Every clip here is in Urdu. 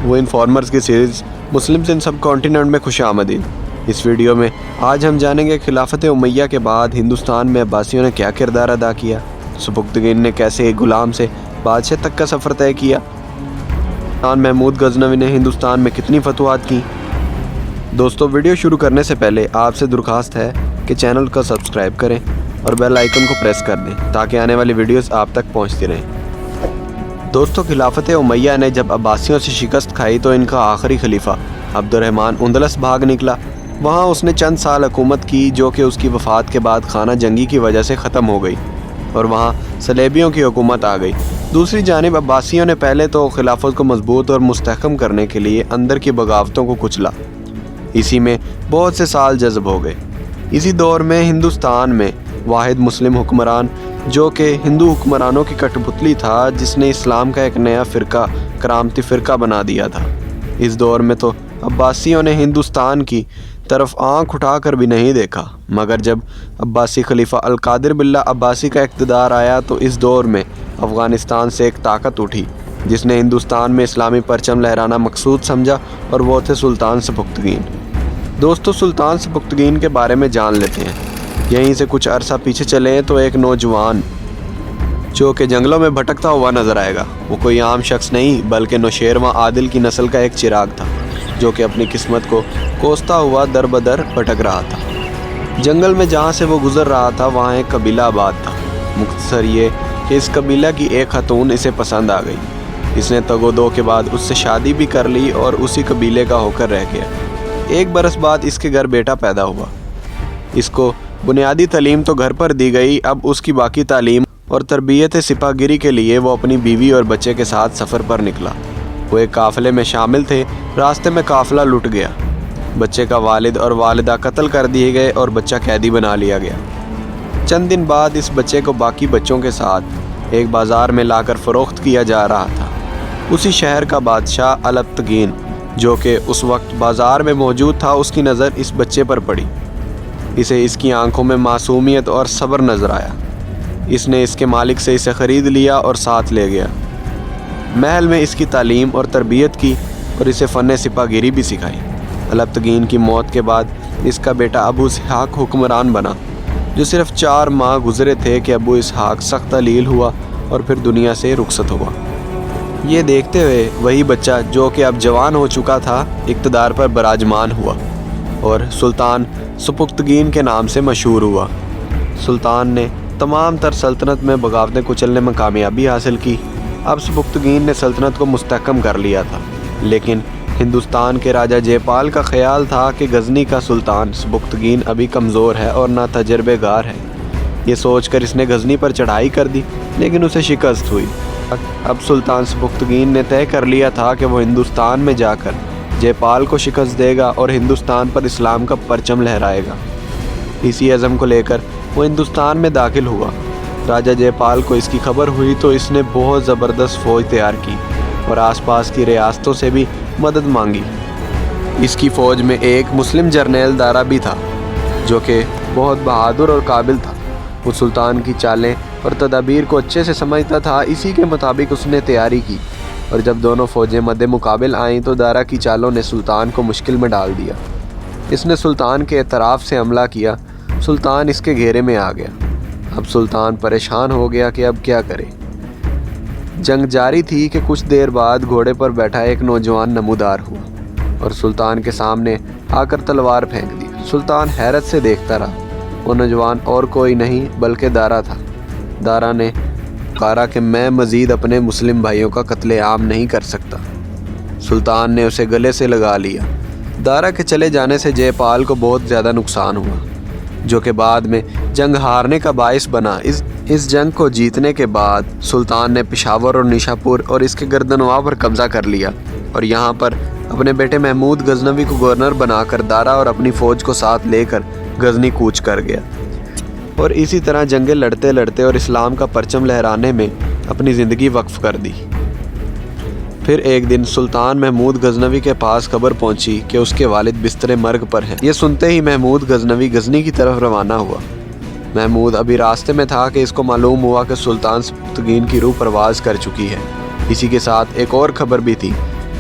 وہ انفارمرز کی سیریز مسلم ان سب کانٹیننٹ میں خوش آمدید۔ اس ویڈیو میں آج ہم جانیں گے خلافت امیہ کے بعد ہندوستان میں عباسیوں نے کیا کردار ادا کیا، سبکتگین نے کیسے ایک غلام سے بادشاہ تک کا سفر طے کیا، سلطان محمود غزنوی نے ہندوستان میں کتنی فتوحات کی۔ دوستو، ویڈیو شروع کرنے سے پہلے آپ سے درخواست ہے کہ چینل کو سبسکرائب کریں اور بیل آئیکن کو پریس کر دیں تاکہ آنے والی ویڈیوز آپ تک پہنچتی رہیں۔ دوستو، خلافت امیہ نے جب عباسیوں سے شکست کھائی تو ان کا آخری خلیفہ عبد الرحمن اندلس بھاگ نکلا۔ وہاں اس نے چند سال حکومت کی جو کہ اس کی وفات کے بعد خانہ جنگی کی وجہ سے ختم ہو گئی اور وہاں صلیبیوں کی حکومت آ گئی۔ دوسری جانب عباسیوں نے پہلے تو خلافت کو مضبوط اور مستحکم کرنے کے لیے اندر کی بغاوتوں کو کچلا، اسی میں بہت سے سال جذب ہو گئے۔ اسی دور میں ہندوستان میں واحد مسلم حکمران جو کہ ہندو حکمرانوں کی کٹھ پتلی تھا، جس نے اسلام کا ایک نیا فرقہ کرامتی فرقہ بنا دیا تھا۔ اس دور میں تو عباسیوں نے ہندوستان کی طرف آنکھ اٹھا کر بھی نہیں دیکھا، مگر جب عباسی خلیفہ القادر باللہ عباسی کا اقتدار آیا تو اس دور میں افغانستان سے ایک طاقت اٹھی جس نے ہندوستان میں اسلامی پرچم لہرانا مقصود سمجھا، اور وہ تھے سلطان سبکتگین۔ دوستو، سلطان سبکتگین کے بارے میں جان لیتے ہیں۔ یہیں سے کچھ عرصہ پیچھے چلیں تو ایک نوجوان جو کہ جنگلوں میں بھٹکتا ہوا نظر آئے گا۔ وہ کوئی عام شخص نہیں بلکہ نوشیروان عادل کی نسل کا ایک چراغ تھا جو کہ اپنی قسمت کو کوستا ہوا در بدر بھٹک رہا تھا۔ جنگل میں جہاں سے وہ گزر رہا تھا وہاں ایک قبیلہ آباد تھا۔ مختصر یہ کہ اس قبیلہ کی ایک خاتون اسے پسند آ گئی۔ اس نے تگ و دو کے بعد اس سے شادی بھی کر لی اور اسی قبیلے کا ہو کر رہ گیا۔ ایک برس بعد اس کے گھر بیٹا پیدا ہوا۔ اس کو بنیادی تعلیم تو گھر پر دی گئی، اب اس کی باقی تعلیم اور تربیت سپاہ گیری کے لیے وہ اپنی بیوی اور بچے کے ساتھ سفر پر نکلا۔ وہ ایک قافلے میں شامل تھے۔ راستے میں قافلہ لٹ گیا، بچے کا والد اور والدہ قتل کر دیے گئے اور بچہ قیدی بنا لیا گیا۔ چند دن بعد اس بچے کو باقی بچوں کے ساتھ ایک بازار میں لا کر فروخت کیا جا رہا تھا۔ اسی شہر کا بادشاہ الپتگین جو کہ اس وقت بازار میں موجود تھا، اس کی نظر اس بچے پر پڑی۔ اسے اس کی آنکھوں میں معصومیت اور صبر نظر آیا۔ اس نے اس کے مالک سے اسے خرید لیا اور ساتھ لے گیا۔ محل میں اس کی تعلیم اور تربیت کی اور اسے فن سپاہ گیری بھی سکھائی۔ الپتگین کی موت کے بعد اس کا بیٹا ابو اسحاق حکمران بنا، جو صرف 4 ماہ گزرے تھے کہ ابو اسحاق سخت علیل ہوا اور پھر دنیا سے رخصت ہوا۔ یہ دیکھتے ہوئے وہی بچہ جو کہ اب جوان ہو چکا تھا اقتدار پر براجمان ہوا اور سلطان سبکتگین کے نام سے مشہور ہوا۔ سلطان نے تمام تر سلطنت میں بغاوتیں کچلنے میں کامیابی حاصل کی۔ اب سبکتگین نے سلطنت کو مستحکم کر لیا تھا، لیکن ہندوستان کے راجہ جے پال کا خیال تھا کہ غزنی کا سلطان سبکتگین ابھی کمزور ہے اور نہ تجربے گار ہے۔ یہ سوچ کر اس نے غزنی پر چڑھائی کر دی، لیکن اسے شکست ہوئی۔ اب سلطان سبکتگین نے طے کر لیا تھا کہ وہ ہندوستان میں جا کر جے پال کو شکست دے گا اور ہندوستان پر اسلام کا پرچم لہرائے گا۔ اسی عزم کو لے کر وہ ہندوستان میں داخل ہوا۔ راجہ جے پال کو اس کی خبر ہوئی تو اس نے بہت زبردست فوج تیار کی اور آس پاس کی ریاستوں سے بھی مدد مانگی۔ اس کی فوج میں ایک مسلم جرنیل دارا بھی تھا جو کہ بہت بہادر اور قابل تھا۔ وہ سلطان کی چالیں اور تدابیر کو اچھے سے سمجھتا تھا، اسی کے مطابق اس نے تیاری کی، اور جب دونوں فوجیں مد مقابل آئیں تو دارا کی چالوں نے سلطان کو مشکل میں ڈال دیا۔ اس نے سلطان کے اطراف سے حملہ کیا۔ سلطان اس کے گھیرے میں آ گیا۔ اب سلطان پریشان ہو گیا کہ اب کیا کرے۔ جنگ جاری تھی کہ کچھ دیر بعد گھوڑے پر بیٹھا ایک نوجوان نمودار ہوا اور سلطان کے سامنے آ کر تلوار پھینک دی۔ سلطان حیرت سے دیکھتا رہا۔ وہ نوجوان اور کوئی نہیں بلکہ دارا تھا۔ دارا نے کہا کہ میں مزید اپنے مسلم بھائیوں کا قتل عام نہیں کر سکتا۔ سلطان نے اسے گلے سے لگا لیا۔ دارا کے چلے جانے سے جے پال کو بہت زیادہ نقصان ہوا، جو کہ بعد میں جنگ ہارنے کا باعث بنا۔ اس جنگ کو جیتنے کے بعد سلطان نے پشاور اور نیشاپور اور اس کے گردنواں پر قبضہ کر لیا اور یہاں پر اپنے بیٹے محمود غزنوی کو گورنر بنا کر دارا اور اپنی فوج کو ساتھ لے کر غزنی کوچ کر گیا، اور اسی طرح جنگیں لڑتے لڑتے اور اسلام کا پرچم لہرانے میں اپنی زندگی وقف کر دی۔ پھر ایک دن سلطان محمود غزنوی کے پاس خبر پہنچی کہ اس کے والد بستر مرگ پر ہیں۔ یہ سنتے ہی محمود غزنوی غزنی کی طرف روانہ ہوا۔ محمود ابھی راستے میں تھا کہ اس کو معلوم ہوا کہ سلطان سبکتگین کی روح پرواز کر چکی ہے۔ اسی کے ساتھ ایک اور خبر بھی تھی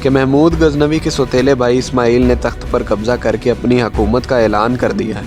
کہ محمود غزنوی کے سوتیلے بھائی اسماعیل نے تخت پر قبضہ کر کے اپنی حکومت کا اعلان کر دیا ہے۔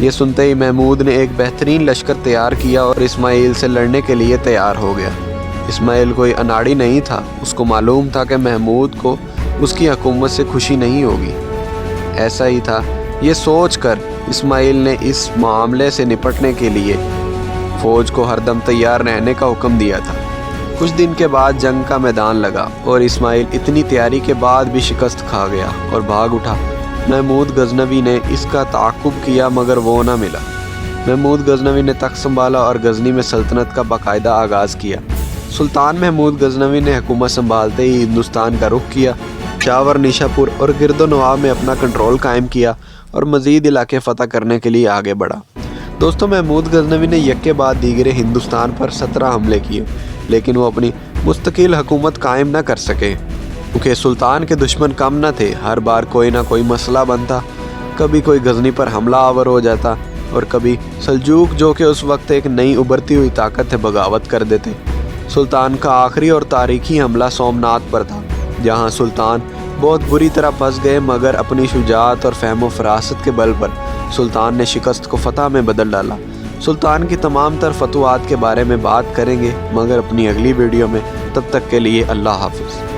یہ سنتے ہی محمود نے ایک بہترین لشکر تیار کیا اور اسماعیل سے لڑنے کے لیے تیار ہو گیا۔ اسماعیل کوئی اناڑی نہیں تھا، اس کو معلوم تھا کہ محمود کو اس کی حکومت سے خوشی نہیں ہوگی۔ ایسا ہی تھا، یہ سوچ کر اسماعیل نے اس معاملے سے نپٹنے کے لیے فوج کو ہر دم تیار رہنے کا حکم دیا تھا۔ کچھ دن کے بعد جنگ کا میدان لگا اور اسماعیل اتنی تیاری کے بعد بھی شکست کھا گیا اور بھاگ اٹھا۔ محمود غزنوی نے اس کا تعاقب کیا مگر وہ نہ ملا۔ محمود غزنوی نے تخت سنبھالا اور غزنی میں سلطنت کا باقاعدہ آغاز کیا۔ سلطان محمود غزنوی نے حکومت سنبھالتے ہی ہندوستان کا رخ کیا، پشاور، نیشاپور اور گرد و نواح میں اپنا کنٹرول قائم کیا اور مزید علاقے فتح کرنے کے لیے آگے بڑھا۔ دوستوں، محمود غزنوی نے یک کے بعد دیگرے ہندوستان پر 17 حملے کیے، لیکن وہ اپنی مستقل حکومت قائم نہ کر سکے کیونکہ سلطان کے دشمن کم نہ تھے۔ ہر بار کوئی نہ کوئی مسئلہ بنتا، کبھی کوئی غزنی پر حملہ آور ہو جاتا اور کبھی سلجوق، جو کہ اس وقت ایک نئی ابھرتی ہوئی طاقت ہے، بغاوت کر دیتے۔ سلطان کا آخری اور تاریخی حملہ سومنات پر تھا، جہاں سلطان بہت بری طرح پھنس گئے، مگر اپنی شجاعت اور فہم و فراست کے بل پر سلطان نے شکست کو فتح میں بدل ڈالا۔ سلطان کی تمام تر فتوحات کے بارے میں بات کریں گے مگر اپنی اگلی ویڈیو میں۔ تب تک کے لیے اللہ حافظ۔